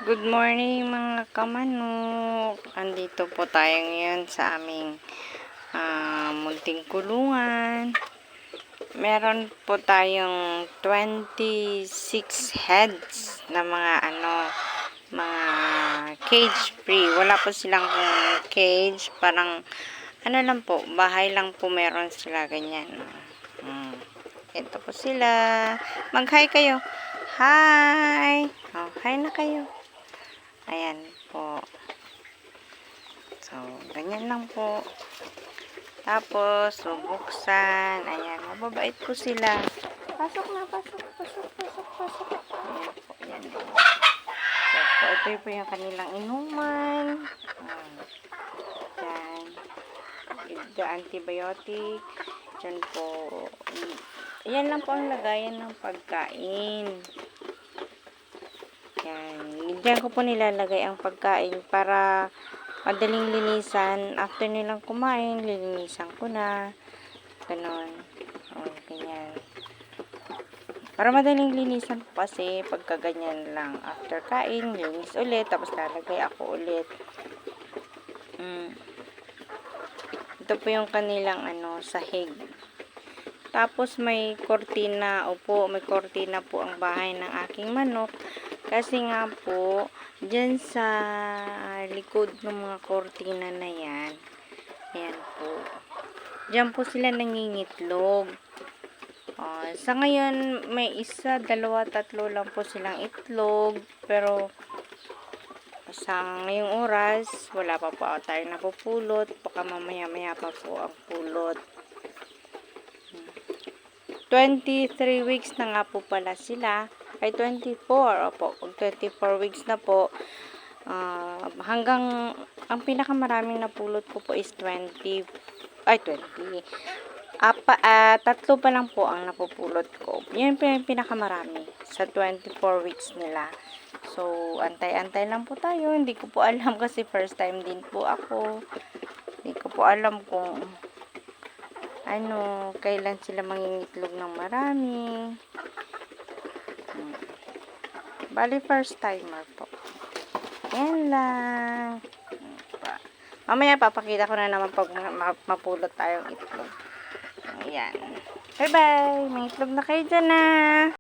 Good morning mga kamanok. Andito po tayo ngayon sa aming munting kulungan. Meron po tayong 26 heads na mga cage free. Wala po silang cage, parang lang po, bahay lang po meron sila ganyan. Ito po sila. Mag-hi kayo. Hi! Oh, hi na kayo. Ayan po. So, ganyan lang po. Tapos, bubuksan. Ayan, mababait po sila. Pasok na, pasok. Ayan po, ayan. So, ito po yung kanilang inuman. Ayan. The antibiotic. Diyan po. Ayan lang po ang lagayan ng pagkain. Yan. Diyan ko po nilalagay ang pagkain para madaling linisan. After nilang kumain, lilinisan ko na. Ganon. O, ganyan. Para madaling linisan po kasi pagka ganyan lang. After kain, linis ulit. Tapos lalagay ako ulit. Ito po yung kanilang sahig. Tapos may kortina. Opo, may kortina po ang bahay ng aking manok. Kasi nga po, dyan sa likod ng mga kortina na yan, ayan po, dyan po sila nangingitlog. Sa ngayon, may isa, dalawa, tatlo lang po silang itlog. Pero, sa ngayong oras, wala pa po tayo napupulot. Baka mamaya-maya pa po ang pulot. 23 weeks na nga po pala sila. Ay 24. Opo, 24 weeks na po. Hanggang ang pinakamaraming napulot ko po is 20. Tatlo pa lang po ang napupulot ko. Yan po yung pinakamarami sa 24 weeks nila. So, antay-antay lang po tayo. Hindi ko po alam kasi first time din po ako. Hindi ko po alam kung kailan sila mangingitlog ng marami. Bali, first timer po. Yan lang. Mamaya papakita ko na naman pag mapulot tayong itlog. Ayan. Bye-bye. May itlog na kayo dyan na.